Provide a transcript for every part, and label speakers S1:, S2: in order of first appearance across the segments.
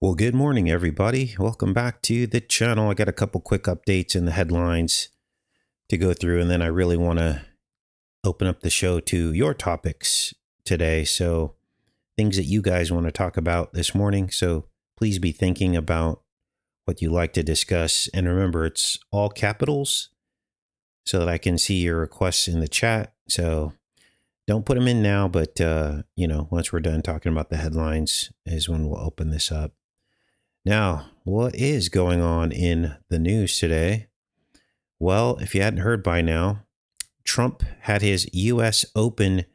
S1: Well, good morning, everybody. Welcome back to the channel. I got a couple quick updates in the headlines to go through, and then I really want to open up the show to your topics today. So, things that you guys want to talk about this morning. So, please be thinking about what you like to discuss. And remember, it's all capitals so that I can see your requests in the chat. So, don't put them in now, but, once we're done talking about the headlines, is when we'll open this up. Now, what is going on in the news today? Well, if you hadn't heard by now, Trump had his U.S. Open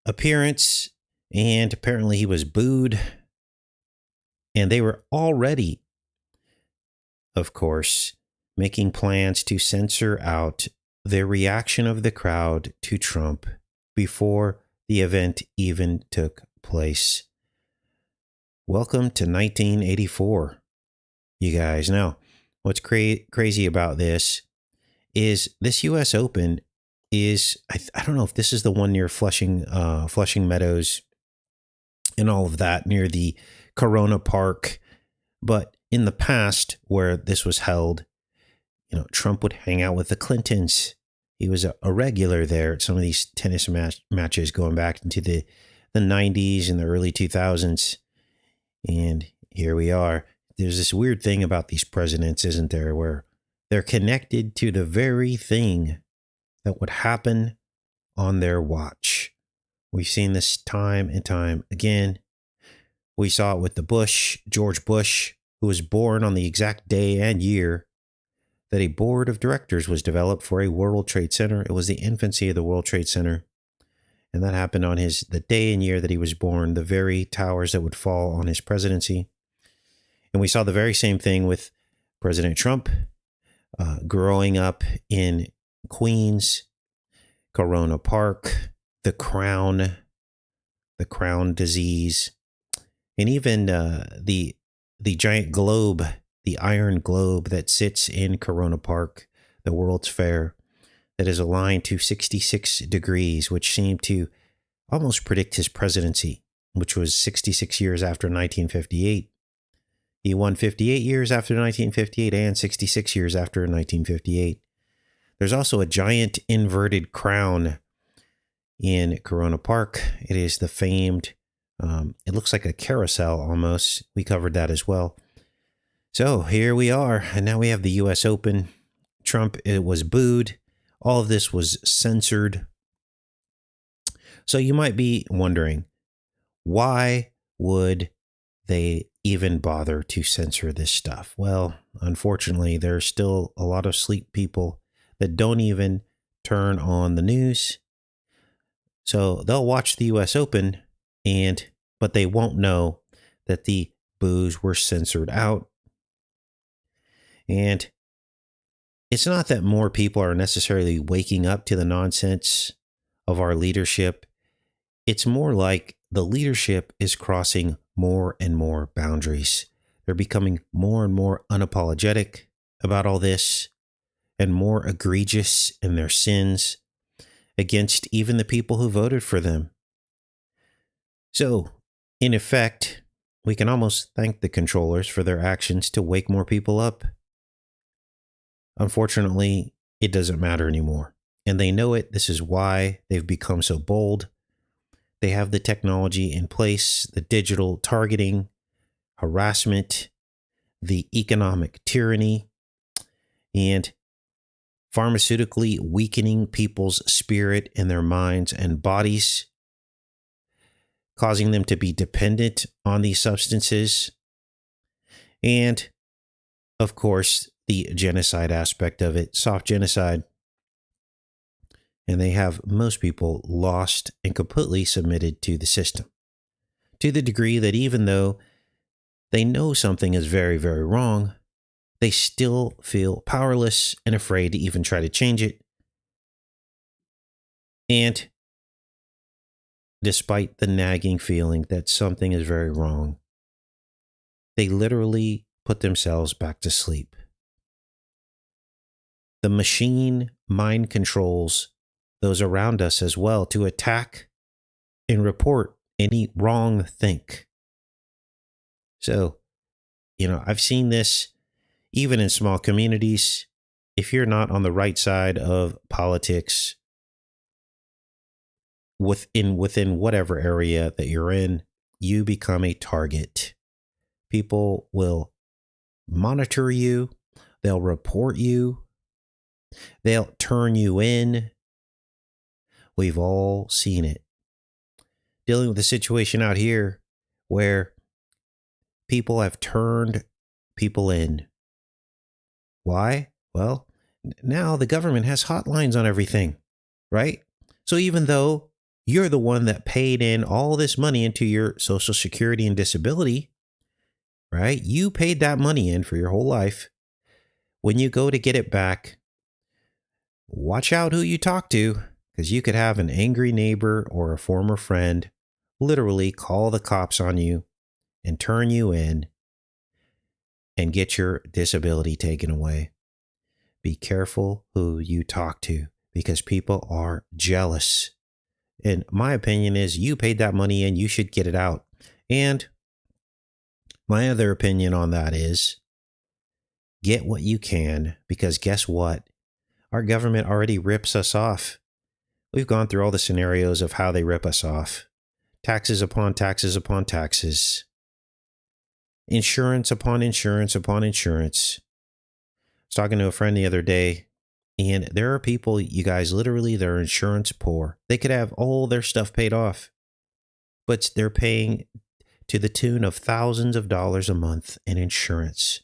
S1: appearance, and apparently he was booed. And they were already, of course, making plans to censor out the reaction of the crowd to Trump before the event even took place. Welcome to 1984, you guys. Now, what's crazy about this is this U.S. Open is, I don't know if this is the one near Flushing Meadows and all of that, near the Corona Park. But in the past, where this was held, Trump would hang out with the Clintons. He was a regular there at some of these tennis matches going back into the 90s and the early 2000s. And here we are. There's this weird thing about these presidents, isn't there, where they're connected to the very thing that would happen on their watch. We've seen this time and time again. We saw it with George Bush, who was born on the exact day and year that a board of directors was developed for a World Trade Center. It was the infancy of the World Trade Center. And that happened on the day and year that he was born, the very towers that would fall on his presidency. And we saw the very same thing with President Trump growing up in Queens, Corona Park, the Crown disease, and even the giant globe, the iron globe that sits in Corona Park, the World's Fair, that is aligned to 66 degrees, which seemed to almost predict his presidency, which was 66 years after 1958. He won 58 years after 1958 and 66 years after 1958. There's also a giant inverted crown in Corona Park. It is the famed, it looks like a carousel almost. We covered that as well. So here we are, and now we have the U.S. Open. Trump, it was booed. All of this was censored. So you might be wondering, why would they even bother to censor this stuff? Well, unfortunately, there's still a lot of sleep people that don't even turn on the news. So they'll watch the U.S. Open, but they won't know that the boos were censored out. And it's not that more people are necessarily waking up to the nonsense of our leadership. It's more like the leadership is crossing more and more boundaries. They're becoming more and more unapologetic about all this and more egregious in their sins against even the people who voted for them. So, in effect, we can almost thank the controllers for their actions to wake more people up. Unfortunately, it doesn't matter anymore. And they know it. This is why they've become so bold. They have the technology in place, the digital targeting, harassment, the economic tyranny, and pharmaceutically weakening people's spirit and their minds and bodies, causing them to be dependent on these substances. And, of course, the genocide aspect of it, soft genocide. And they have most people lost and completely submitted to the system, to the degree that even though they know something is very, very wrong, they still feel powerless and afraid to even try to change it. And despite the nagging feeling that something is very wrong, they literally put themselves back to sleep. The machine mind controls those around us as well to attack and report any wrong think. So I've seen this even in small communities. If you're not on the right side of politics within whatever area that you're in, you become a target. People will monitor you, they'll report you, they'll turn you in. We've all seen it. Dealing with a situation out here where people have turned people in. Why? Well, now the government has hotlines on everything, right? So even though you're the one that paid in all this money into your Social Security and disability, right? You paid that money in for your whole life. When you go to get it back, watch out who you talk to, because you could have an angry neighbor or a former friend literally call the cops on you and turn you in and get your disability taken away. Be careful who you talk to, because people are jealous. And my opinion is you paid that money and you should get it out. And my other opinion on that is get what you can, because guess what? Our government already rips us off. We've gone through all the scenarios of how they rip us off. Taxes upon taxes upon taxes. Insurance upon insurance upon insurance. I was talking to a friend the other day, and there are people, you guys, literally they're insurance poor. They could have all their stuff paid off, but they're paying to the tune of thousands of dollars a month in insurance.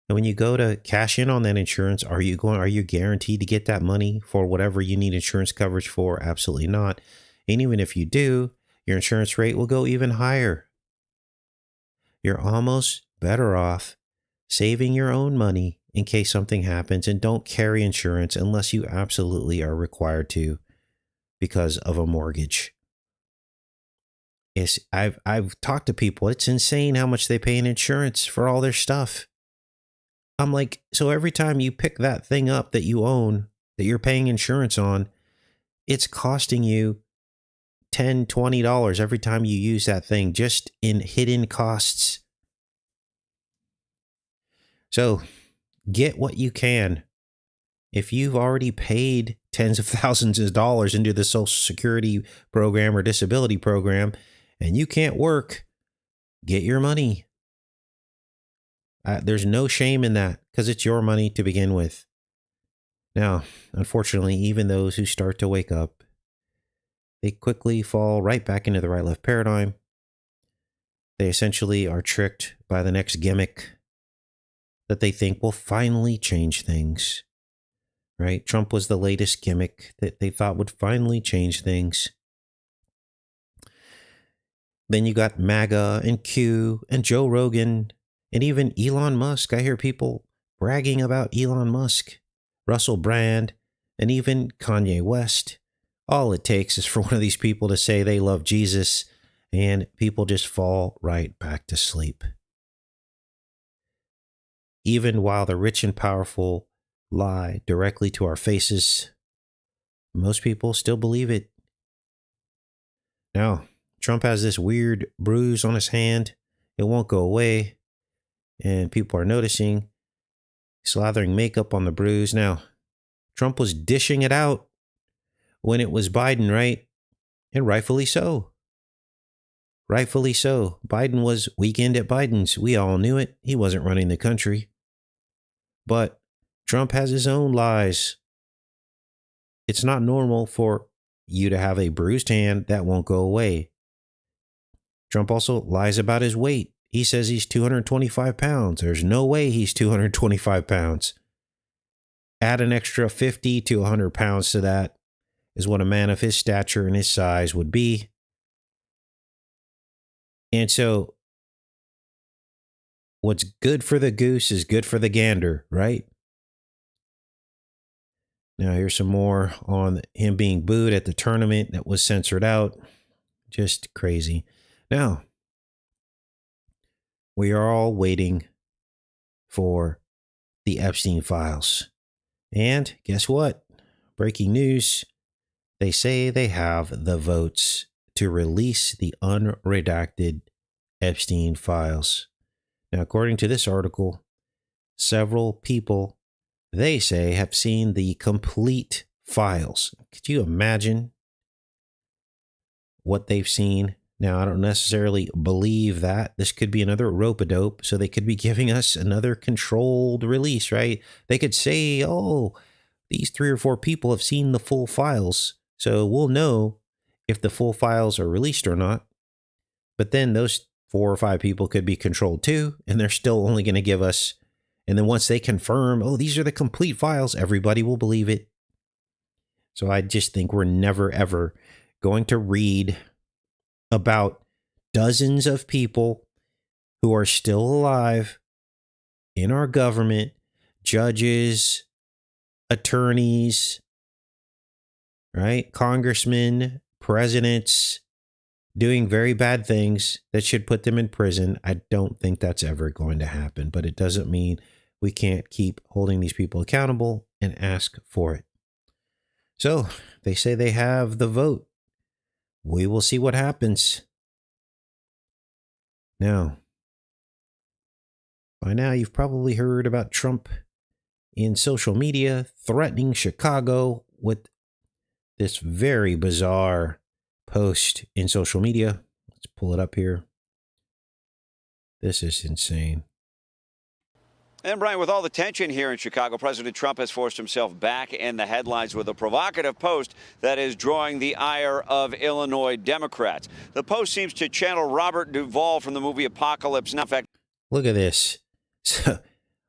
S1: And when you go to cash in on that insurance, are you guaranteed to get that money for whatever you need insurance coverage for? Absolutely not. And even if you do, your insurance rate will go even higher. You're almost better off saving your own money in case something happens, and don't carry insurance unless you absolutely are required to because of a mortgage. I've talked to people. It's insane how much they pay in insurance for all their stuff. I'm like, so every time you pick that thing up that you own, that you're paying insurance on, it's costing you $10, $20 every time you use that thing, just in hidden costs. So get what you can. If you've already paid tens of thousands of dollars into the Social Security program or disability program and you can't work, get your money. There's no shame in that, because it's your money to begin with. Now, unfortunately, even those who start to wake up, they quickly fall right back into the right-left paradigm. They essentially are tricked by the next gimmick that they think will finally change things. Right? Trump was the latest gimmick that they thought would finally change things. Then you got MAGA and Q and Joe Rogan and even Elon Musk. I hear people bragging about Elon Musk, Russell Brand, and even Kanye West. All it takes is for one of these people to say they love Jesus, and people just fall right back to sleep. Even while the rich and powerful lie directly to our faces, most people still believe it. Now, Trump has this weird bruise on his hand. It won't go away. And people are noticing, slathering makeup on the bruise. Now, Trump was dishing it out when it was Biden, right? And rightfully so. Rightfully so. Biden was weekend at Biden's. We all knew it. He wasn't running the country. But Trump has his own lies. It's not normal for you to have a bruised hand that won't go away. Trump also lies about his weight. He says he's 225 pounds. There's no way he's 225 pounds. Add an extra 50 to 100 pounds to that is what a man of his stature and his size would be. And so what's good for the goose is good for the gander, right? Now here's some more on him being booed at the tournament that was censored out. Just crazy. Now, we are all waiting for the Epstein files. And guess what? Breaking news. They say they have the votes to release the unredacted Epstein files. Now, according to this article, several people, they say, have seen the complete files. Could you imagine what they've seen? Now, I don't necessarily believe that. This could be another rope-a-dope, so they could be giving us another controlled release, right? They could say, oh, these 3 or 4 people have seen the full files, so we'll know if the full files are released or not. But then those 4 or 5 people could be controlled too, and they're still only going to give us, and then once they confirm, oh, these are the complete files, everybody will believe it. So I just think we're never, ever going to read about dozens of people who are still alive in our government, judges, attorneys, right? Congressmen, presidents, doing very bad things that should put them in prison. I don't think that's ever going to happen, but it doesn't mean we can't keep holding these people accountable and ask for it. So they say they have the vote. We will see what happens. Now, by now you've probably heard about Trump in social media threatening Chicago with this very bizarre post in social media. Let's pull it up here. This is insane.
S2: And Brian, with all the tension here in Chicago, President Trump has forced himself back in the headlines with a provocative post that is drawing the ire of Illinois Democrats. The post seems to channel Robert Duvall from the movie Apocalypse Now. In fact,
S1: look at this.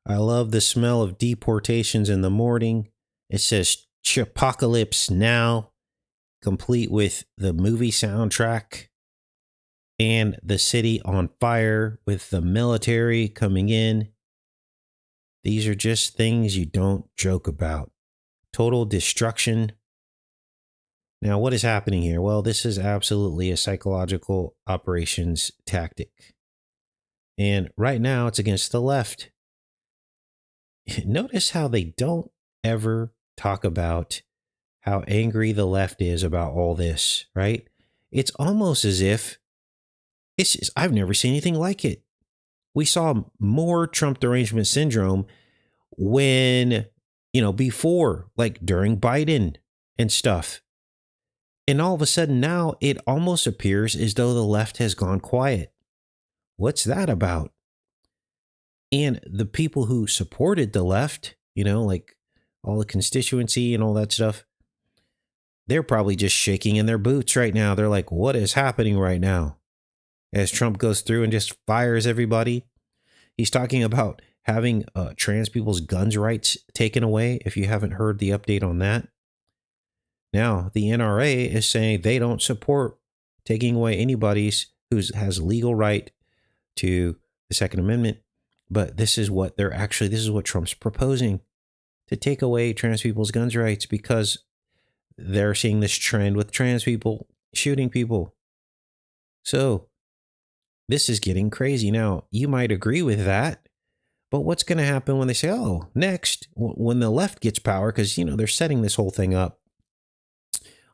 S1: I love the smell of deportations in the morning. It says Apocalypse Now, complete with the movie soundtrack and the city on fire with the military coming in. These are just things you don't joke about. Total destruction. Now, what is happening here? Well, this is absolutely a psychological operations tactic. And right now, it's against the left. Notice how they don't ever talk about how angry the left is about all this, right? It's almost as if I've never seen anything like it. We saw more Trump derangement syndrome when, before, like during Biden and stuff. And all of a sudden now it almost appears as though the left has gone quiet. What's that about? And the people who supported the left, like all the constituency and all that stuff, they're probably just shaking in their boots right now. They're like, what is happening right now? As Trump goes through and just fires everybody. He's talking about having trans people's guns rights taken away, if you haven't heard the update on that. Now, the NRA is saying they don't support taking away anybody's who has legal right to the Second Amendment. But this is what Trump's proposing, to take away trans people's guns rights, because they're seeing this trend with trans people shooting people. So this is getting crazy. Now, you might agree with that, but what's going to happen when they say, oh, next, when the left gets power, because, they're setting this whole thing up.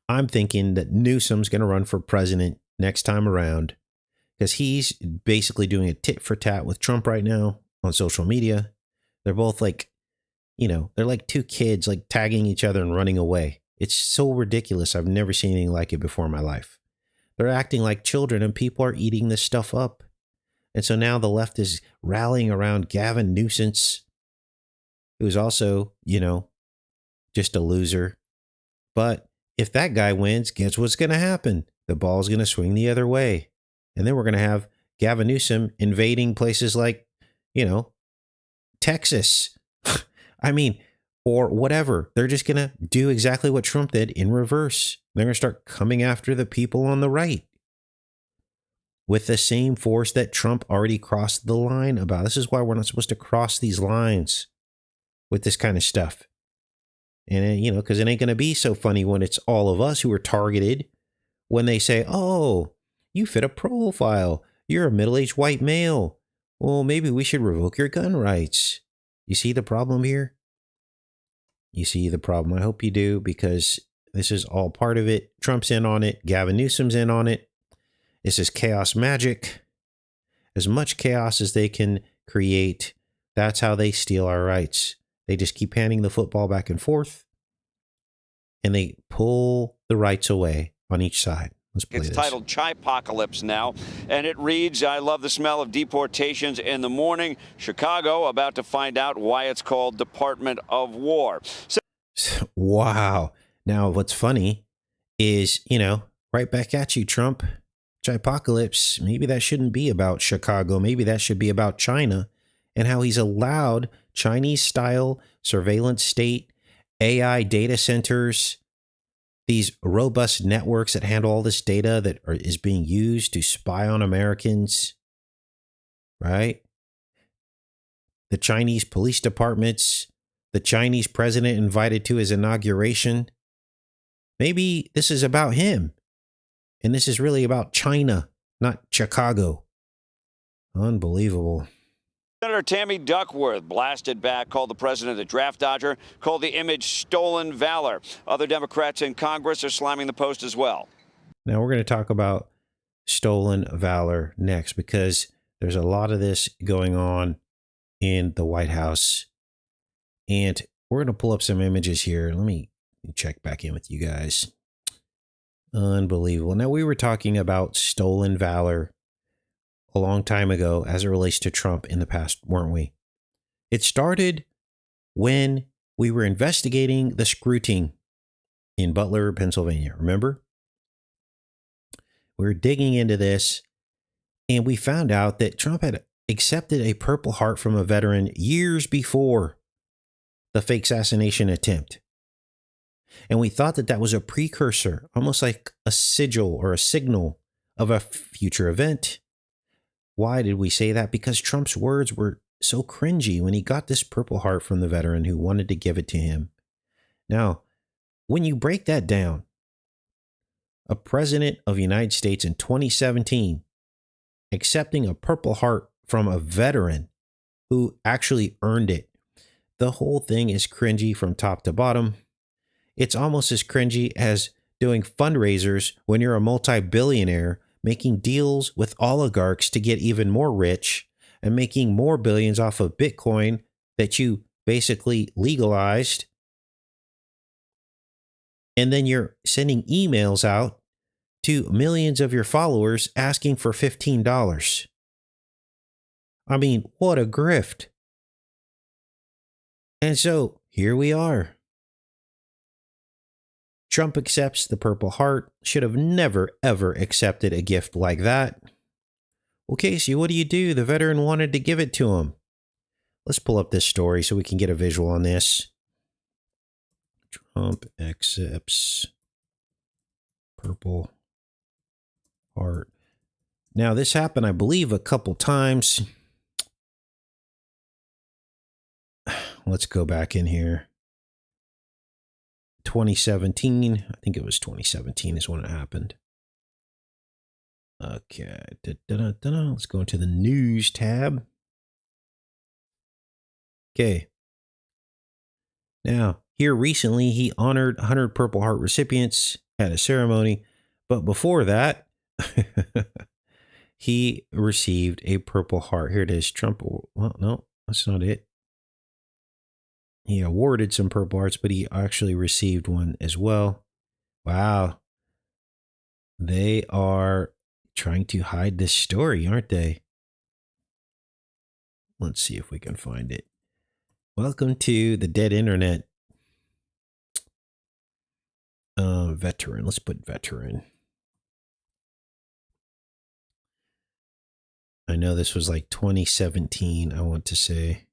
S1: I'm thinking that Newsom's going to run for president next time around, because he's basically doing a tit for tat with Trump right now on social media. They're both like, they're like 2 kids like tagging each other and running away. It's so ridiculous. I've never seen anything like it before in my life. They're acting like children, and people are eating this stuff up. And so now the left is rallying around Gavin Newsom, who's also, just a loser. But if that guy wins, guess what's going to happen? The ball's going to swing the other way. And then we're going to have Gavin Newsom invading places like, Texas. Or whatever. They're just going to do exactly what Trump did in reverse. They're going to start coming after the people on the right with the same force that Trump already crossed the line about. This is why we're not supposed to cross these lines with this kind of stuff. And, because it ain't going to be so funny when it's all of us who are targeted, when they say, oh, you fit a profile. You're a middle-aged white male. Well, maybe we should revoke your gun rights. You see the problem here? You see the problem. I hope you do, because this is all part of it. Trump's in on it. Gavin Newsom's in on it. This is chaos magic. As much chaos as they can create. That's how they steal our rights. They just keep handing the football back and forth, and they pull the rights away on each side. Let's play
S2: It's
S1: this.
S2: titled Chaipocalypse now, and it reads, I love the smell of deportations in the morning. Chicago about to find out why it's called Department of War.
S1: Wow. Now, what's funny is, right back at you, Trump. Chaipocalypse, maybe that shouldn't be about Chicago. Maybe that should be about China and how he's allowed Chinese-style surveillance state, AI data centers, these robust networks that handle all this data that is being used to spy on Americans, right? The Chinese police departments, the Chinese president invited to his inauguration. Maybe this is about him. And this is really about China, not Chicago. Unbelievable.
S2: Senator Tammy Duckworth blasted back, called the president a draft dodger, called the image stolen valor. Other Democrats in Congress are slamming the post as well.
S1: Now we're going to talk about stolen valor next, because there's a lot of this going on in the White House. And we're going to pull up some images here. Let me check back in with you guys. Unbelievable. Now, we were talking about stolen valor a long time ago as it relates to Trump in the past, weren't we? It started when we were investigating the scrutiny in Butler, Pennsylvania. Remember? We were digging into this, and we found out that Trump had accepted a Purple Heart from a veteran years before the fake assassination attempt. And we thought that that was a precursor, almost like a sigil or a signal of a future event. Why did we say that? Because Trump's words were so cringy when he got this Purple Heart from the veteran who wanted to give it to him. Now, when you break that down, a president of the United States in 2017 accepting a Purple Heart from a veteran who actually earned it, the whole thing is cringy from top to bottom. It's almost as cringy as doing fundraisers when you're a multi-billionaire, making deals with oligarchs to get even more rich and making more billions off of Bitcoin that you basically legalized. And then you're sending emails out to millions of your followers asking for $15. I mean, what a grift. And so here we are. Trump accepts the Purple Heart. Should have never, ever accepted a gift like that. Well, Casey, what do? The veteran wanted to give it to him. Let's pull up this story so we can get a visual on this. Trump accepts Purple Heart. Now, this happened, I believe, a couple times. Let's go back in here. 2017. I think it was 2017 is when it happened. Okay. Let's go into the news tab. Okay. Now, here recently, he honored 100 Purple Heart recipients at a ceremony. But before that, he received a Purple Heart. Here it is. Trump. Well, no, that's not it. He awarded some Purple Hearts, but he actually received one as well. Wow. They are trying to hide this story, aren't they? Let's see if we can find it. Welcome to the dead internet. Veteran. Let's put veteran. I know this was like 2017, I want to say.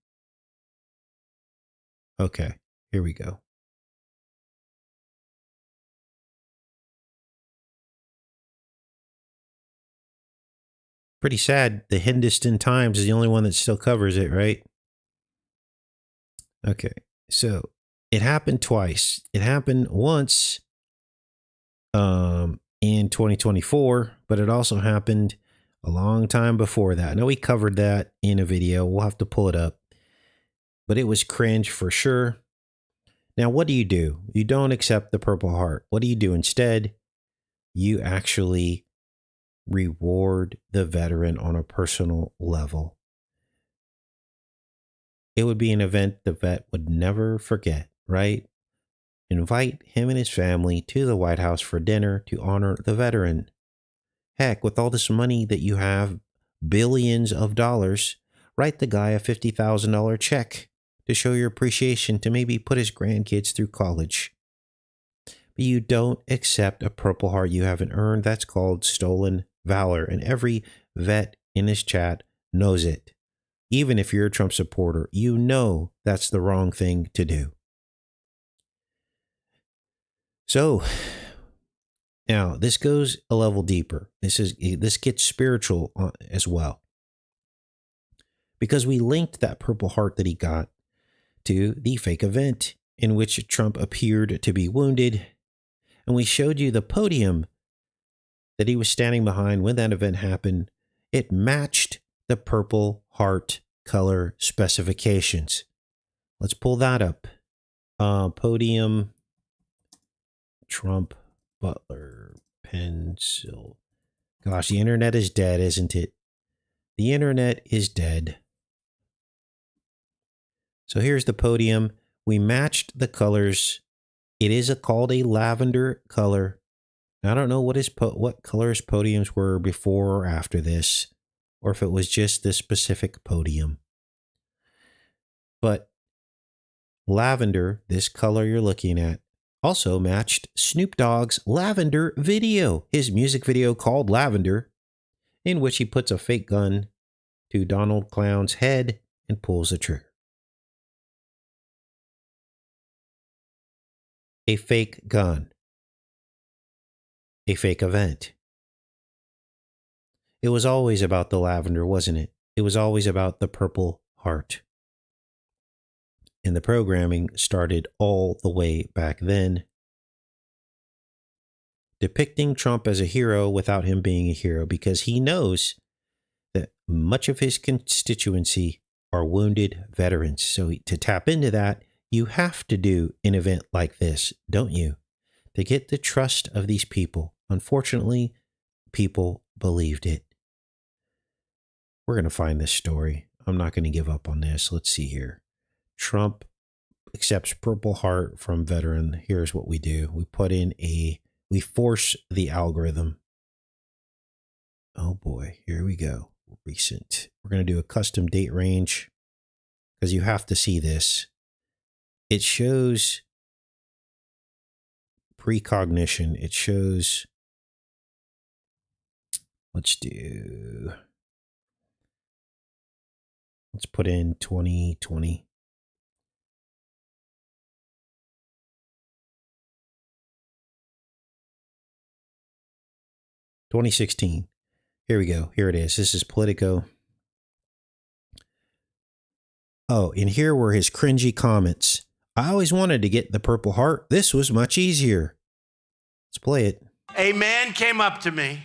S1: Okay, here we go. Pretty sad. The Hindustan Times is the only one that still covers it, right? Okay, so it happened twice. It happened once in 2024, but it also happened a long time before that. I know we covered that in a video. We'll have to pull it up. But it was cringe for sure. Now, what do? You don't accept the Purple Heart. What do you do instead? You actually reward the veteran on a personal level. It would be an event the vet would never forget, right? Invite him and his family to the White House for dinner to honor the veteran. Heck, with all this money that you have, billions of dollars, write the guy a $50,000 check to show your appreciation, to maybe put his grandkids through college. But you don't accept a Purple Heart you haven't earned. That's called stolen valor. And every vet in this chat knows it. Even if you're a Trump supporter, you know that's the wrong thing to do. So now this goes a level deeper. This gets spiritual as well, because we linked that Purple Heart that he got to the fake event in which Trump appeared to be wounded, and we showed you the podium that he was standing behind when that event happened. It matched the Purple Heart color specifications. Let's pull that up. Podium, Trump, Butler, pencil. Gosh, the internet is dead, isn't it? The internet is dead. So here's the podium. We matched the colors. It is called a lavender color. I don't know what colors podiums were before or after this, or if it was just this specific podium. But lavender, this color you're looking at, also matched Snoop Dogg's Lavender video, his music video called Lavender, in which he puts a fake gun to Donald Clown's head and pulls the trigger. A fake gun. A fake event. It was always about the lavender, wasn't it? It was always about the Purple Heart. And the programming started all the way back then, depicting Trump as a hero without him being a hero, because he knows that much of his constituency are wounded veterans. So to tap into that, you have to do an event like this, don't you? To get the trust of these people. Unfortunately, people believed it. We're going to find this story. I'm not going to give up on this. Let's see here. Trump accepts Purple Heart from veteran. Here's what we do. We force the algorithm. Oh boy, here we go. Recent. We're going to do a custom date range because you have to see this. It shows precognition. It shows, let's put in 2020. $2016. Here we go. Here it is. This is Politico. Oh, and here were his cringy comments. I always wanted to get the Purple Heart. This was much easier. Let's play it.
S3: A man came up to me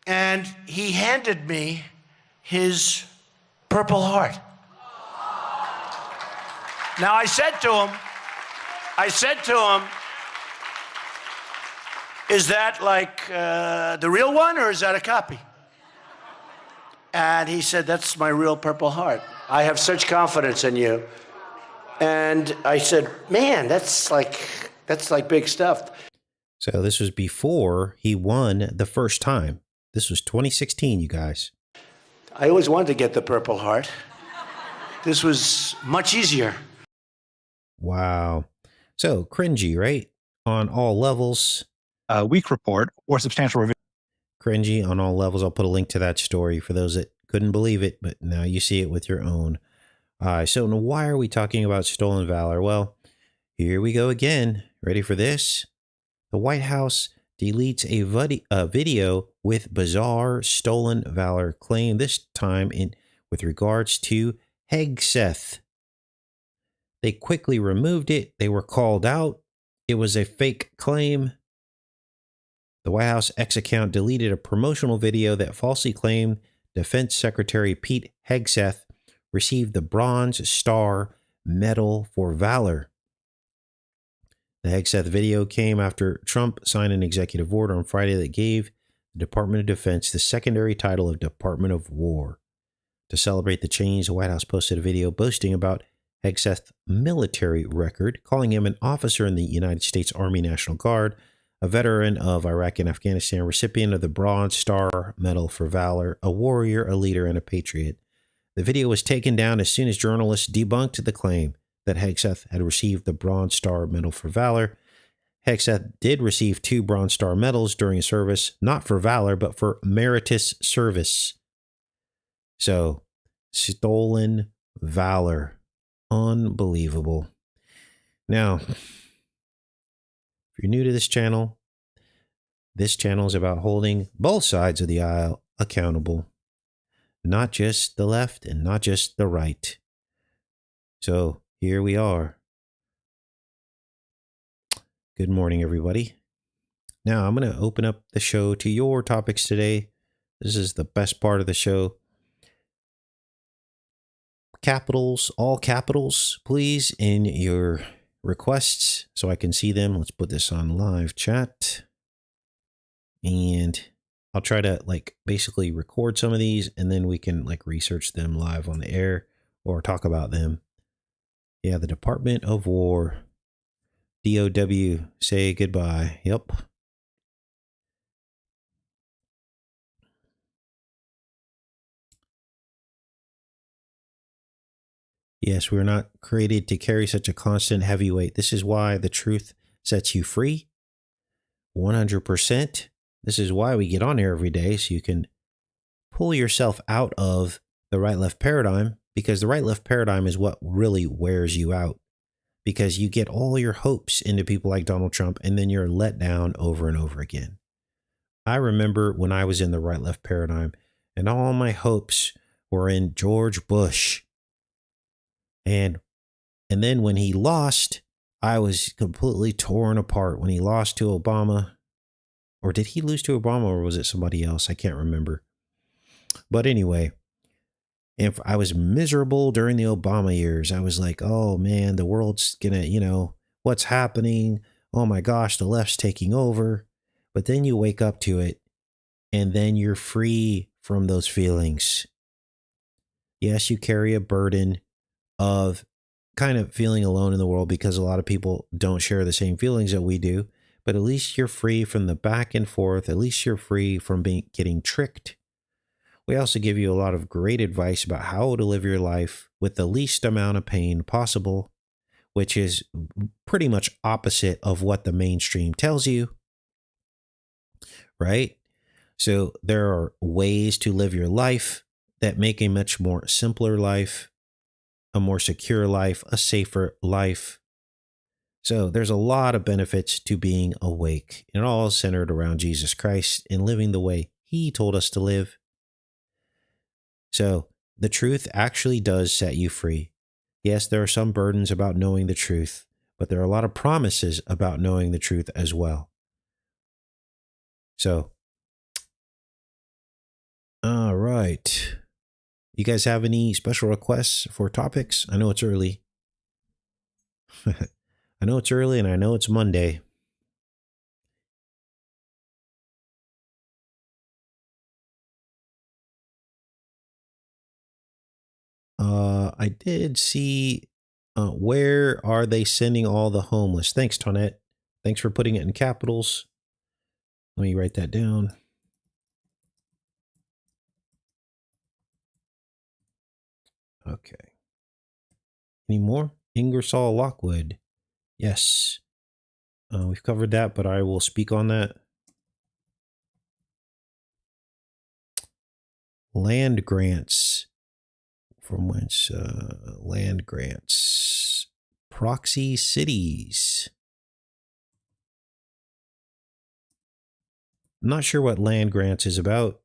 S3: and he handed me his Purple Heart. Now I said to him, is that like the real one or is that a copy? And he said, that's my real Purple Heart. I have such confidence in you. And I said, man, that's like big stuff.
S1: So this was before he won the first time. This was 2016, you guys.
S3: I always wanted to get the Purple Heart. This was much easier.
S1: Wow. So cringy, right? On all levels.
S4: A weak report or substantial revision.
S1: Cringy on all levels. I'll put a link to that story for those that couldn't believe it, but now you see it with your own. So why are we talking about stolen valor? Well, here we go again. Ready for this? The White House deletes a video with bizarre stolen valor claim, this time with regards to Hegseth. They quickly removed it. They were called out. It was a fake claim. The White House X account deleted a promotional video that falsely claimed Defense Secretary Pete Hegseth received the Bronze Star Medal for Valor. The Hegseth video came after Trump signed an executive order on Friday that gave the Department of Defense the secondary title of Department of War. To celebrate the change, the White House posted a video boasting about Hegseth's military record, calling him an officer in the United States Army National Guard, a veteran of Iraq and Afghanistan, recipient of the Bronze Star Medal for Valor, a warrior, a leader, and a patriot. The video was taken down as soon as journalists debunked the claim that Hegseth had received the Bronze Star Medal for Valor. Hegseth did receive 2 Bronze Star medals during his service, not for valor, but for meritorious service. So, stolen valor. Unbelievable. Now, if you're new to this channel is about holding both sides of the aisle accountable, not just the left and not just the right. So, here we are. Good morning, everybody. Now, I'm going to open up the show to your topics today. This is the best part of the show. Capitals, all capitals, please, in your requests so I can see them. Let's put this on live chat. And I'll try to basically record some of these and then we can research them live on the air or talk about them. Yeah, the Department of War. DOW, say goodbye. Yep. Yes, we're not created to carry such a constant heavy weight. This is why the truth sets you free. 100%. This is why we get on here every day, so you can pull yourself out of the right-left paradigm, because the right-left paradigm is what really wears you out, because you get all your hopes into people like Donald Trump, and then you're let down over and over again. I remember when I was in the right-left paradigm, and all my hopes were in George Bush. And then when he lost, I was completely torn apart. When he lost to Obama, or did he lose to Obama, or was it somebody else? I can't remember. But anyway, if I was miserable during the Obama years, I was like, oh man, the world's gonna, what's happening? Oh my gosh, the left's taking over. But then you wake up to it, and then you're free from those feelings. Yes, you carry a burden of kind of feeling alone in the world because a lot of people don't share the same feelings that we do, but at least you're free from the back and forth. At least you're free from getting tricked. We also give you a lot of great advice about how to live your life with the least amount of pain possible, which is pretty much opposite of what the mainstream tells you, right? So there are ways to live your life that make a much more simpler life, a more secure life, a safer life. So there's a lot of benefits to being awake, and all centered around Jesus Christ and living the way he told us to live. So the truth actually does set you free. Yes, there are some burdens about knowing the truth, but there are a lot of promises about knowing the truth as well. So, all right. You guys have any special requests for topics? I know it's early. I know it's early and I know it's Monday. I did see, where are they sending all the homeless? Thanks, Tonette. Thanks for putting it in capitals. Let me write that down. Okay. Any more? Ingersoll Lockwood. Yes. We've covered that, but I will speak on that. Land grants. From whence? Land grants. Proxy cities. I'm not sure what land grants is about.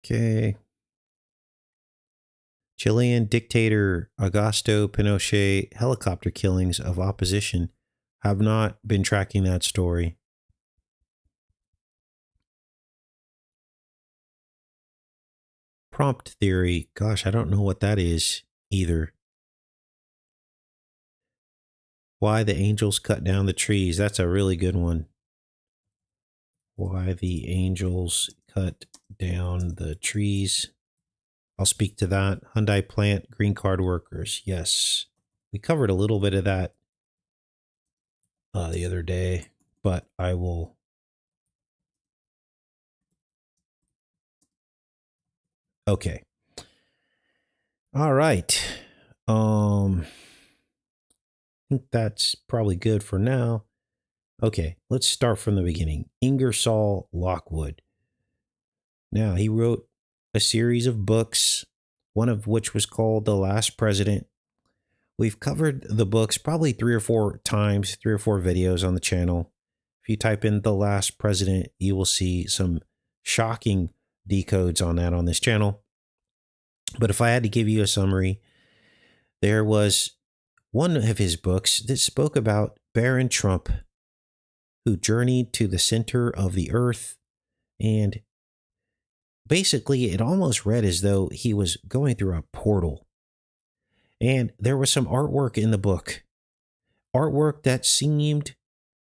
S1: Okay. Chilean dictator Augusto Pinochet helicopter killings of opposition. Have not been tracking that story. Prompt theory. Gosh, I don't know what that is either. Why the angels cut down the trees. That's a really good one. Why the angels cut down the trees. I'll speak to that. Hyundai plant, green card workers. Yes. We covered a little bit of that the other day, but I will. Okay. All right. I think that's probably good for now. Okay, let's start from the beginning. Ingersoll Lockwood. Now, he wrote a series of books, one of which was called The Last President. We've covered the books probably 3 or 4 times, 3 or 4 videos on the channel. If you type in The Last President, you will see some shocking decodes on that on this channel. But if I had to give you a summary, there was one of his books that spoke about Baron Trump, who journeyed to the center of the earth. And basically, it almost read as though he was going through a portal. And there was some artwork in the book, artwork that seemed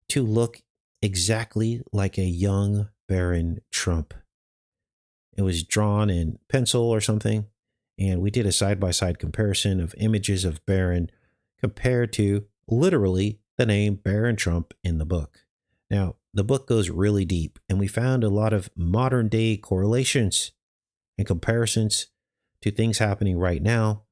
S1: to look exactly like a young Baron Trump. It was drawn in pencil or something. And we did a side-by-side comparison of images of Baron compared to literally the name Baron Trump in the book. Now, the book goes really deep, and we found a lot of modern day correlations and comparisons to things happening right now.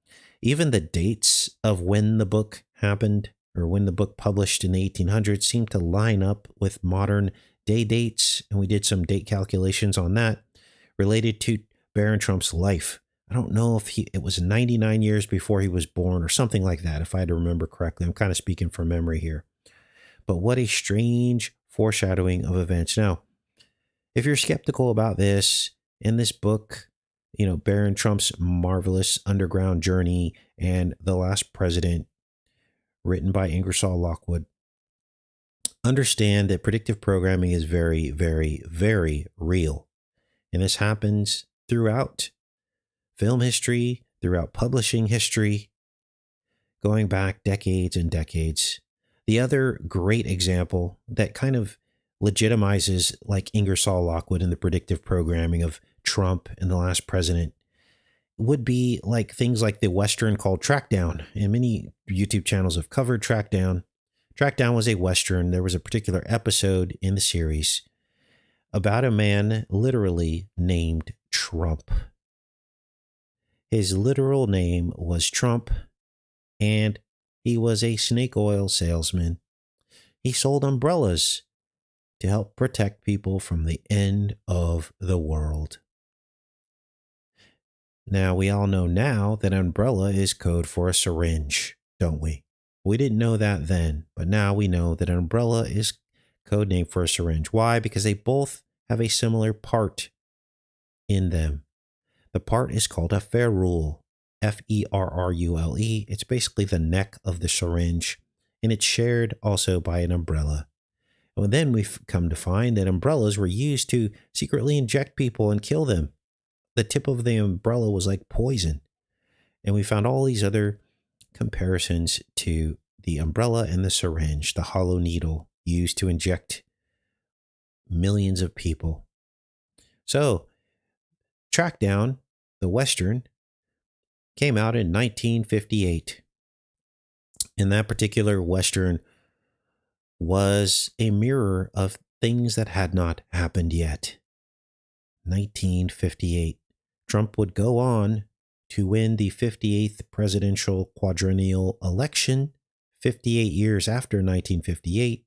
S1: Even the dates of when the book happened or when the book published in the 1800s seem to line up with modern day dates. And we did some date calculations on that related to Baron Trump's life. I don't know if it was 99 years before he was born or something like that, if I had to remember correctly. I'm kind of speaking from memory here. But what a strange foreshadowing of events. Now, if you're skeptical about this, in this book, Baron Trump's marvelous underground journey and The Last President, written by Ingersoll Lockwood, understand that predictive programming is very, very, very real. And this happens throughout film history, throughout publishing history, going back decades and decades. The other great example that kind of legitimizes like Ingersoll Lockwood and the predictive programming of Trump and The Last President would be like things like the Western called Trackdown. And many YouTube channels have covered Trackdown. Trackdown was a Western. There was a particular episode in the series about a man literally named Trump. His literal name was Trump, and he was a snake oil salesman. He sold umbrellas to help protect people from the end of the world. Now, we all know now that umbrella is code for a syringe, don't we? We didn't know that then, but now we know that an umbrella is code name for a syringe. Why? Because they both have a similar part in them. The part is called a ferrule, Ferrule. It's basically the neck of the syringe, and it's shared also by an umbrella. And then we've come to find that umbrellas were used to secretly inject people and kill them. The tip of the umbrella was like poison. And we found all these other comparisons to the umbrella and the syringe, the hollow needle used to inject millions of people. So, Trackdown, the Western, came out in 1958. And that particular Western was a mirror of things that had not happened yet. 1958. Trump would go on to win the 58th presidential quadrennial election 58 years after 1958.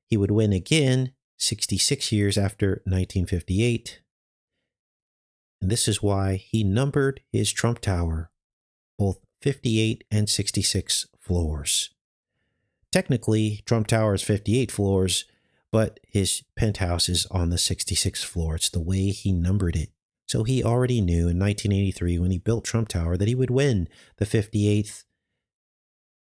S1: He would win again 66 years after 1958. And this is why he numbered his Trump Tower both 58 and 66 floors. Technically, Trump Tower is 58 floors, but his penthouse is on the 66th floor. It's the way he numbered it. So he already knew in 1983 when he built Trump Tower that he would win the 58th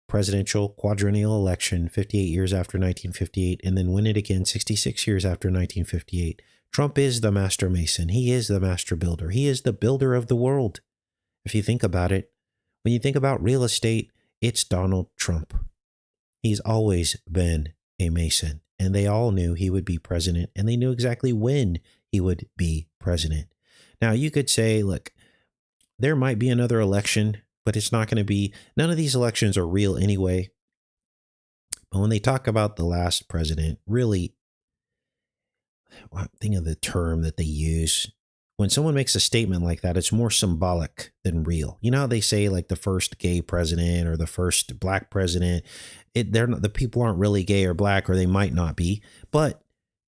S1: presidential quadrennial election 58 years after 1958 and then win it again 66 years after 1958. Trump is the master mason. He is the master builder. He is the builder of the world. If you think about it, when you think about real estate, it's Donald Trump. He's always been a mason, and they all knew he would be president, and they knew exactly when he would be president. Now, you could say, look, there might be another election, but it's not going to be, none of these elections are real anyway. But when they talk about the last president, really, think of the term that they use. When someone makes a statement like that, it's more symbolic than real. You know how they say like the first gay president or the first black president, they're not, the people aren't really gay or black, or they might not be, but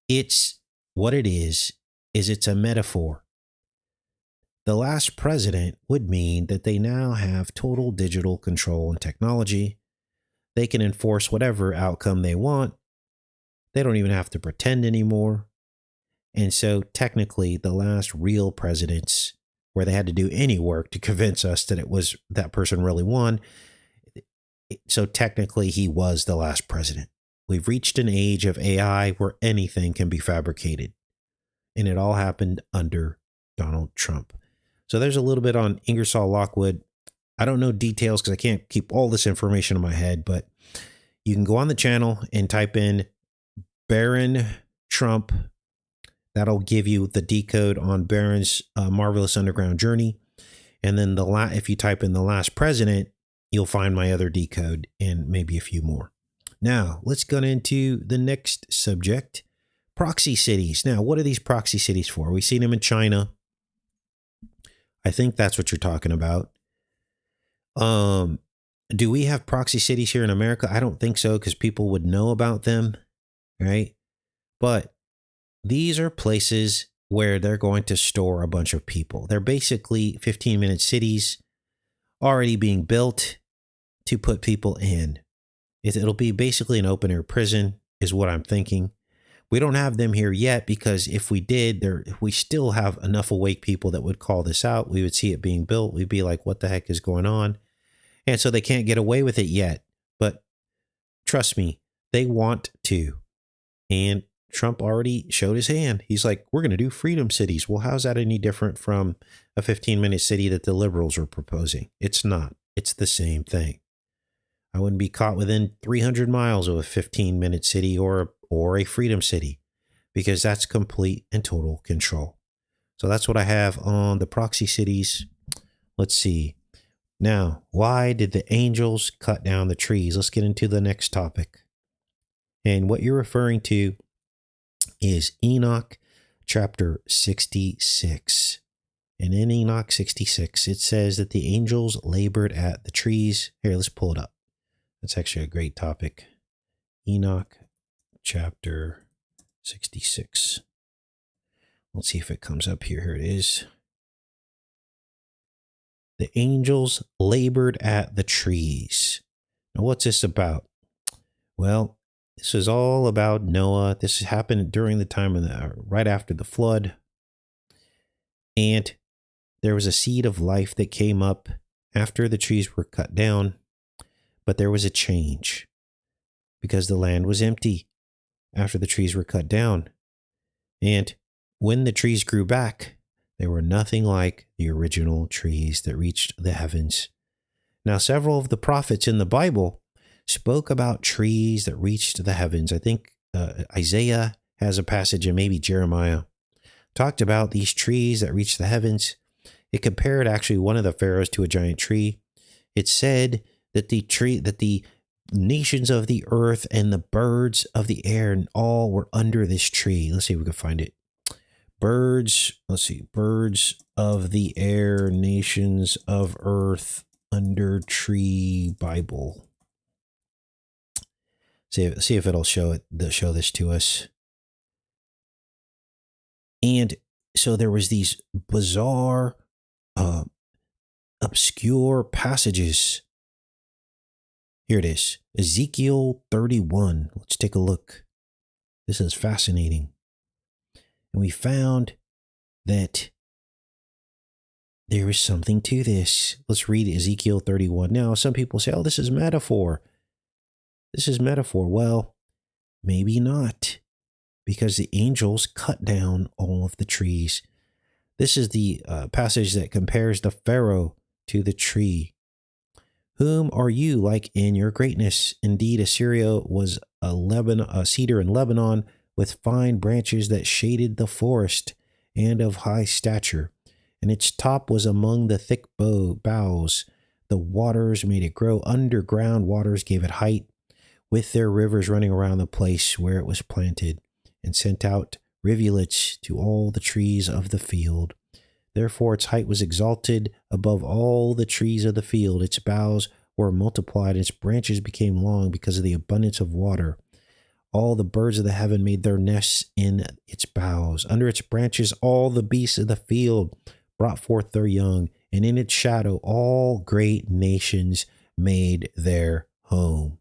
S1: it's what it is it's a metaphor. The last president would mean that they now have total digital control and technology. They can enforce whatever outcome they want. They don't even have to pretend anymore. And so technically the last real presidents where they had to do any work to convince us that it was that person really won. So technically he was the last president. We've reached an age of AI where anything can be fabricated. And it all happened under Donald Trump. So there's a little bit on Ingersoll Lockwood. I don't know details because I can't keep all this information in my head, but you can go on the channel and type in Baron Trump. That'll give you the decode on Barron's Marvelous Underground Journey. And then if you type in the last president, you'll find my other decode and maybe a few more. Now, let's go into the next subject, proxy cities. Now, what are these proxy cities for? We've seen them in China. I think that's what you're talking about. Do we have proxy cities here in America? I don't think so, because people would know about them, right? But these are places where they're going to store a bunch of people. They're basically 15-minute cities already being built to put people in. It'll be basically an open-air prison is what I'm thinking. We don't have them here yet because if we did, we still have enough awake people that would call this out. We would see it being built. We'd be like, what the heck is going on? And so they can't get away with it yet. But trust me, they want to. And Trump already showed his hand. He's like, we're going to do freedom cities. Well, how's that any different from a 15-minute city that the liberals are proposing? It's not. It's the same thing. I wouldn't be caught within 300 miles of a 15-minute city or a freedom city, because that's complete and total control. So that's what I have on the proxy cities. Let's see. Now, why did the angels cut down the trees? Let's get into the next topic. And what you're referring to is Enoch chapter 66. And in Enoch 66, it says that the angels labored at the trees. Here, let's pull it up. That's actually a great topic. Enoch chapter 66. Let's see if it comes up here. Here it is. The angels labored at the trees. Now, what's this about? Well, this is all about Noah. This happened during the time of right after the flood. And there was a seed of life that came up after the trees were cut down. But there was a change because the land was empty after the trees were cut down. And when the trees grew back, they were nothing like the original trees that reached the heavens. Now, several of the prophets in the Bible spoke about trees that reached the heavens. I think Isaiah has a passage, and maybe Jeremiah talked about these trees that reached the heavens. It compared actually one of the pharaohs to a giant tree. It said that the nations of the earth and the birds of the air and all were under this tree. Let's see if we can find it. Birds of the air, nations of earth, under tree Bible. See if it'll show this to us. And so there was these bizarre, obscure passages. Here it is, Ezekiel 31. Let's take a look. This is fascinating. And we found that there is something to this. Let's read Ezekiel 31. Now, some people say, oh, this is metaphor. This is metaphor. Well, maybe not, because the angels cut down all of the trees. This is the passage that compares the Pharaoh to the tree. Whom are you like in your greatness? Indeed, Assyria was a cedar in Lebanon with fine branches that shaded the forest and of high stature. and its top was among the thick boughs. The waters made it grow. Underground waters gave it height, with their rivers running around the place where it was planted, and sent out rivulets to all the trees of the field. Therefore its height was exalted above all the trees of the field. Its boughs were multiplied, its branches became long because of the abundance of water. All the birds of the heaven made their nests in its boughs. Under its branches all the beasts of the field brought forth their young, and in its shadow all great nations made their home.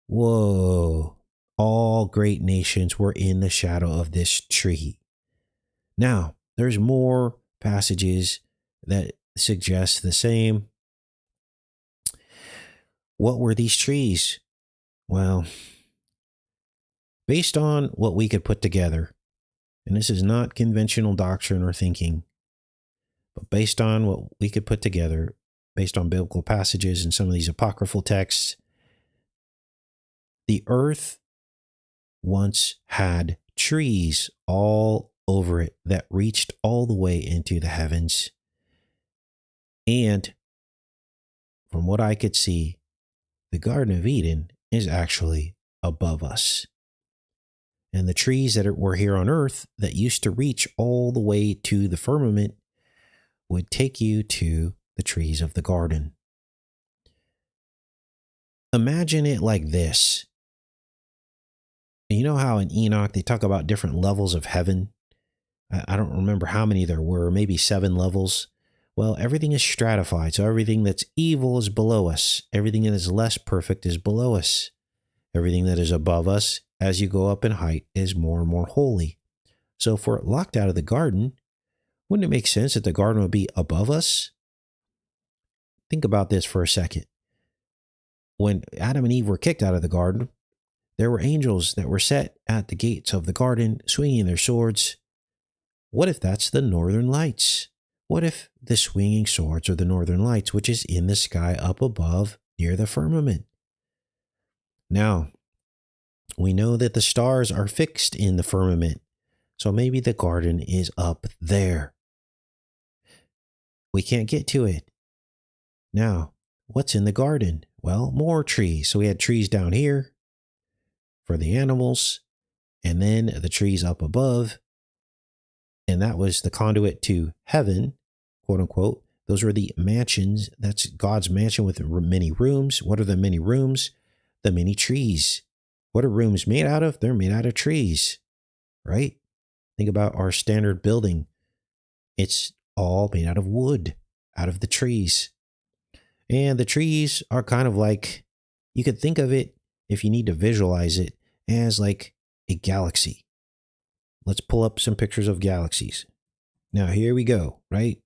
S1: Whoa. All great nations were in the shadow of this tree. Now, there's more passages that suggest the same. What were these trees? Well, based on what we could put together, and this is not conventional doctrine or thinking, but based on what we could put together, based on biblical passages and some of these apocryphal texts, the earth once had trees all over it that reached all the way into the heavens. And from what I could see, the Garden of Eden is actually above us. And the trees that were here on earth that used to reach all the way to the firmament would take you to the trees of the garden. Imagine it like this. You know how in Enoch they talk about different levels of heaven? I don't remember how many there were, maybe 7 levels. Well, everything is stratified, so everything that's evil is below us. Everything that is less perfect is below us. Everything that is above us, as you go up in height, is more and more holy. So if we're locked out of the garden, wouldn't it make sense that the garden would be above us? Think about this for a second. When Adam and Eve were kicked out of the garden, there were angels that were set at the gates of the garden, swinging their swords. What if that's the northern lights? What if the swinging swords are the northern lights, which is in the sky up above near the firmament? Now, we know that the stars are fixed in the firmament, so maybe the garden is up there. We can't get to it. Now, what's in the garden? Well, more trees. So we had trees down here for the animals, and then the trees up above, and that was the conduit to heaven, quote unquote. Those were the mansions. That's God's mansion with many rooms. What are the many rooms? The many trees. What are rooms made out of? They're made out of trees, right? Think about our standard building. It's all made out of wood, out of the trees. And the trees are kind of like, you could think of it, if you need to visualize it, as like a galaxy. Let's pull up some pictures of galaxies. Now, here we go, right?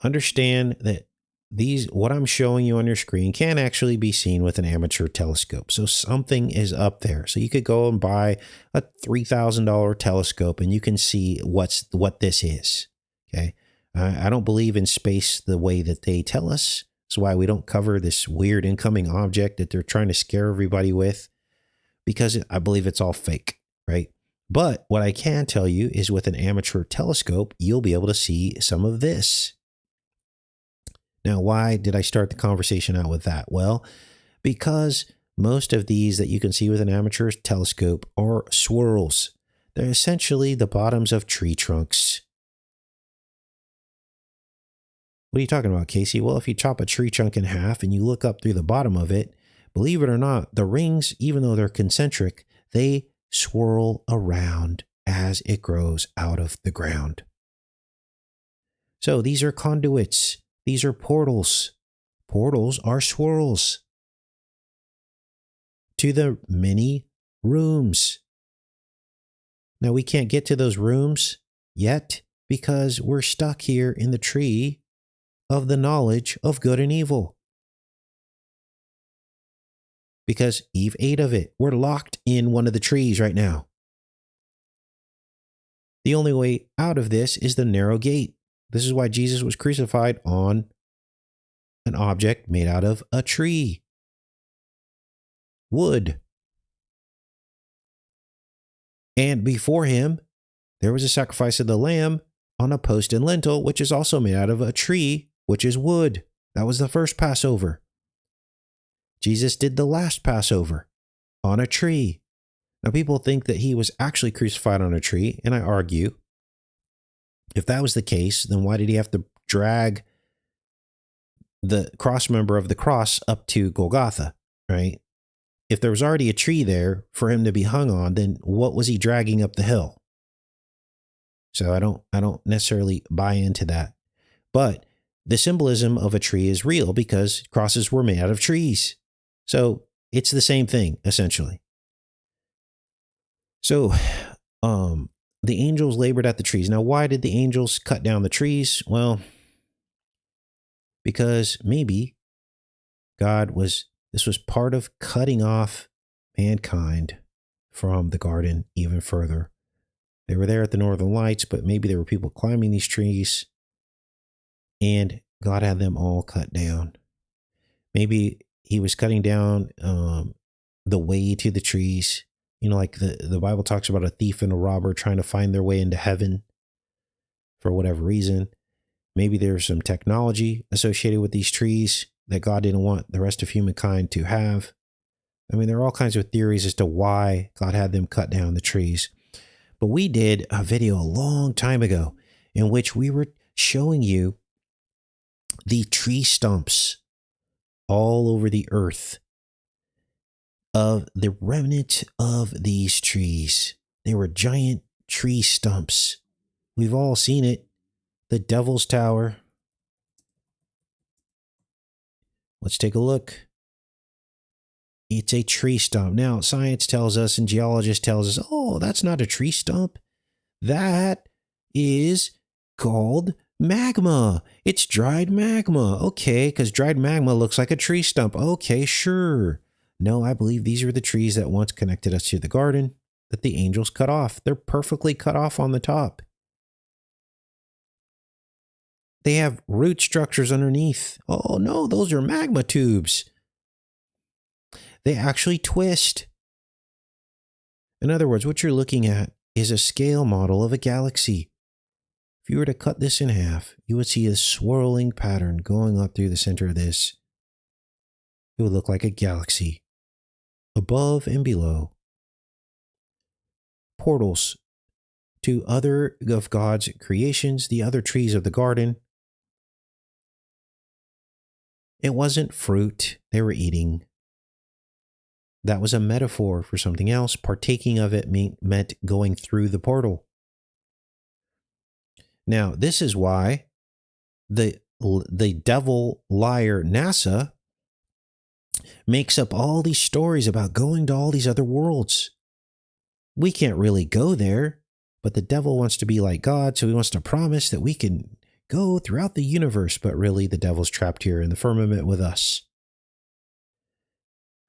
S1: Understand that what I'm showing you on your screen can actually be seen with an amateur telescope. So something is up there. So you could go and buy a $3,000 telescope and you can see what this is. Okay. I don't believe in space the way that they tell us. That's why we don't cover this weird incoming object that they're trying to scare everybody with, because I believe it's all fake, right? But what I can tell you is with an amateur telescope, you'll be able to see some of this. Now, why did I start the conversation out with that? Well, because most of these that you can see with an amateur telescope are swirls. They're essentially the bottoms of tree trunks. What are you talking about, Casey? Well, if you chop a tree trunk in half and you look up through the bottom of it, believe it or not, the rings, even though they're concentric, they swirl around as it grows out of the ground. So these are conduits. These are portals. Portals are swirls to the many rooms. Now, we can't get to those rooms yet because we're stuck here in the tree of the knowledge of good and evil. Because Eve ate of it. We're locked in one of the trees right now. The only way out of this is the narrow gate. This is why Jesus was crucified on an object made out of a tree. Wood. And before him, there was a sacrifice of the lamb on a post and lintel, which is also made out of a tree, which is wood. That was the first Passover. Jesus did the last Passover on a tree. Now, people think that he was actually crucified on a tree, and I argue, if that was the case, then why did he have to drag the cross member of the cross up to Golgotha, right? If there was already a tree there for him to be hung on, then what was he dragging up the hill? So I don't necessarily buy into that. But the symbolism of a tree is real because crosses were made out of trees. So it's the same thing, essentially. So the angels labored at the trees. Now, why did the angels cut down the trees? Well, because maybe this was part of cutting off mankind from the garden even further. They were there at the Northern Lights, but maybe there were people climbing these trees and God had them all cut down. Maybe he was cutting down the way to the trees. You know, like the Bible talks about a thief and a robber trying to find their way into heaven for whatever reason. Maybe there's some technology associated with these trees that God didn't want the rest of humankind to have. I mean, there are all kinds of theories as to why God had them cut down the trees. But we did a video a long time ago in which we were showing you the tree stumps all over the earth of the remnant of these trees. They were giant tree stumps. We've all seen it. The Devil's Tower. Let's take a look. It's a tree stump. Now, science tells us and geologists tells us, oh, that's not a tree stump. That is called magma. It's dried magma. Okay, because dried magma looks like a tree stump. Okay, sure. No, I believe these are the trees that once connected us to the garden that the angels cut off. They're perfectly cut off on the top. They have root structures underneath. Oh no, those are magma tubes. They actually twist. In other words, what you're looking at is a scale model of a galaxy. If you were to cut this in half, you would see a swirling pattern going up through the center of this. It would look like a galaxy. Above and below. Portals to other of God's creations, the other trees of the garden. It wasn't fruit they were eating. That was a metaphor for something else. Partaking of it meant going through the portal. Now, this is why the devil liar NASA makes up all these stories about going to all these other worlds. We can't really go there, but the devil wants to be like God, so he wants to promise that we can go throughout the universe, but really the devil's trapped here in the firmament with us.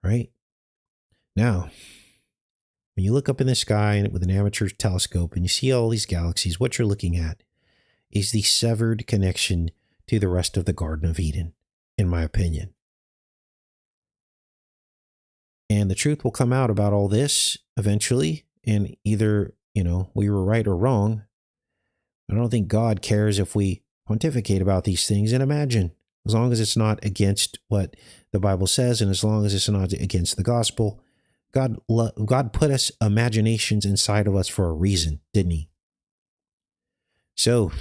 S1: Right? Now, when you look up in the sky with an amateur telescope and you see all these galaxies, what you're looking at is the severed connection to the rest of the Garden of Eden, in my opinion. And the truth will come out about all this eventually, and either, we were right or wrong. I don't think God cares if we pontificate about these things and imagine, as long as it's not against what the Bible says and as long as it's not against the gospel. God put us imaginations inside of us for a reason, didn't he? So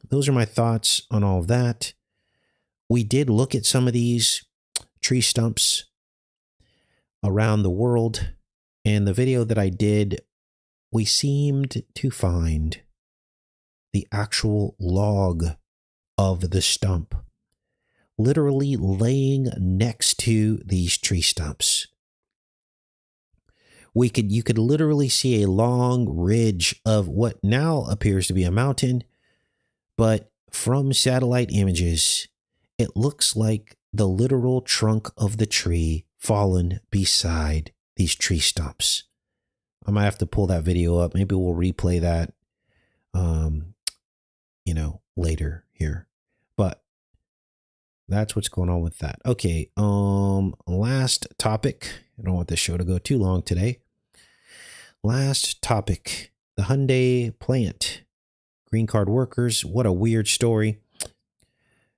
S1: those are my thoughts on all of that. We did look at some of these tree stumps around the world. And the video that I did, we seemed to find the actual log of the stump, literally laying next to these tree stumps. You could literally see a long ridge of what now appears to be a mountain, but from satellite images, it looks like the literal trunk of the tree fallen beside these tree stumps. I might have to pull that video up. Maybe we'll replay that, later here. But that's what's going on with that. Okay. Last topic. I don't want this show to go too long today. Last topic the Hyundai plant. Green card workers. What a weird story.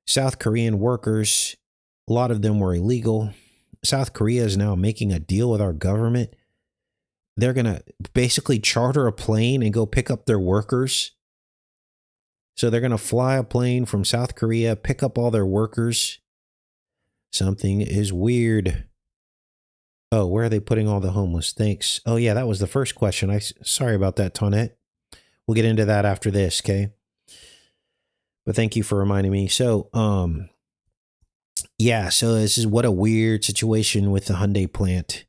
S1: South Korean workers, a lot of them were illegal. South Korea is now making a deal with our government. They're going to basically charter a plane and go pick up their workers. So they're going to fly a plane from South Korea, pick up all their workers. Something is weird. Oh, where are they putting all the homeless? Thanks. Oh, yeah, that was the first question. Sorry about that, Tonette. We'll get into that after this, okay? But thank you for reminding me. So, yeah, so this is what a weird situation with the Hyundai plant.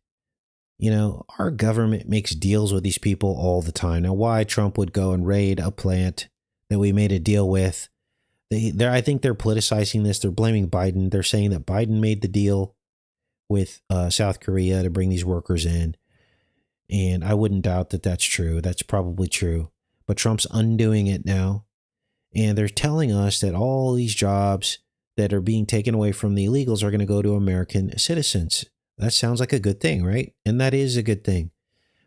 S1: You know, our government makes deals with these people all the time. Now, why Trump would go and raid a plant that we made a deal with? I think they're politicizing this. They're blaming Biden. They're saying that Biden made the deal with South Korea to bring these workers in. And I wouldn't doubt that that's true. That's probably true. But Trump's undoing it now. And they're telling us that all these jobs that are being taken away from the illegals are going to go to American citizens. That sounds like a good thing, right? And that is a good thing.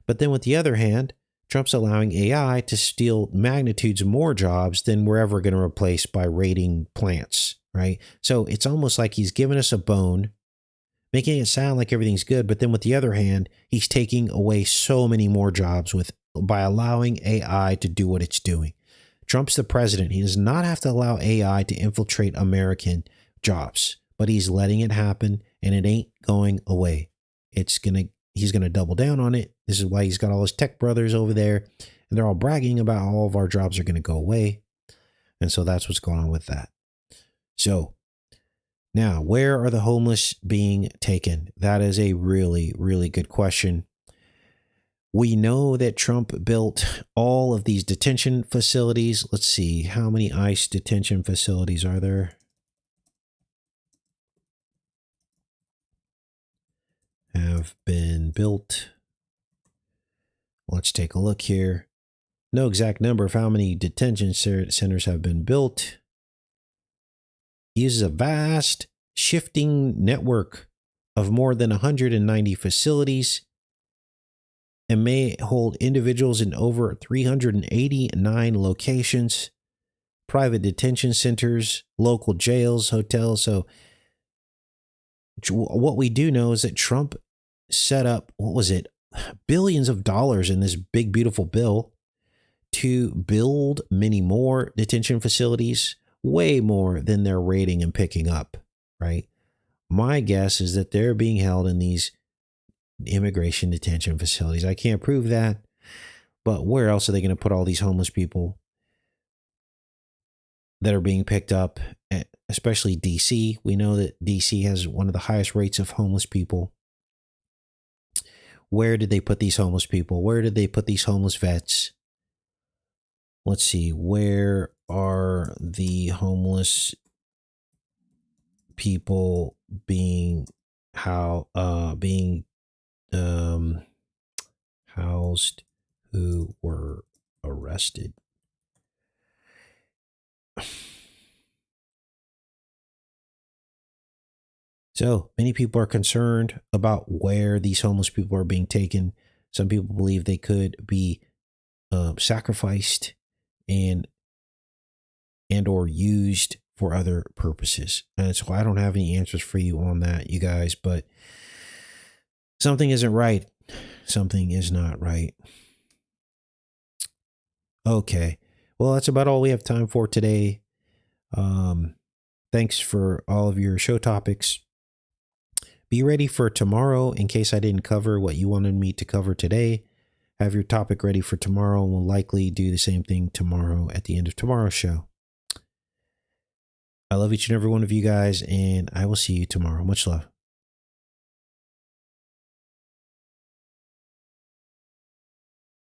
S1: But then with the other hand, Trump's allowing AI to steal magnitudes more jobs than we're ever going to replace by raiding plants, right? So it's almost like he's giving us a bone, making it sound like everything's good. But then with the other hand, he's taking away so many more jobs by allowing AI to do what it's doing. Trump's the president. He does not have to allow AI to infiltrate American jobs, but he's letting it happen, and it ain't going away. He's going to double down on it. This is why he's got all his tech brothers over there, and they're all bragging about how all of our jobs are going to go away. And so that's what's going on with that. So now, where are the homeless being taken? That is a really, really good question. We know that Trump built all of these detention facilities. Let's see, how many ICE detention facilities are there? Have been built. Let's take a look here. No exact number of how many detention centers have been built. He uses a vast shifting network of more than 190 facilities and may hold individuals in over 389 locations, private detention centers, local jails, hotels. So what we do know is that Trump set up, billions of dollars in this big, beautiful bill to build many more detention facilities, way more than they're raiding and picking up, right? My guess is that they're being held in these immigration detention facilities. I can't prove that, but where else are they going to put all these homeless people that are being picked up, especially DC? We know that DC has one of the highest rates of homeless people. Where did they put these homeless people? Where did they put these homeless vets? Let's see, where are the homeless people being housed who were arrested? So many people are concerned about where these homeless people are being taken. Some people believe they could be sacrificed and or used for other purposes. And so I don't have any answers for you on that, you guys, but something isn't right. Something is not right. Okay. Well, that's about all we have time for today. Thanks for all of your show topics. Be ready for tomorrow in case I didn't cover what you wanted me to cover today. Have your topic ready for tomorrow, and we'll likely do the same thing tomorrow at the end of tomorrow's show. I love each and every one of you guys, and I will see you tomorrow. Much love.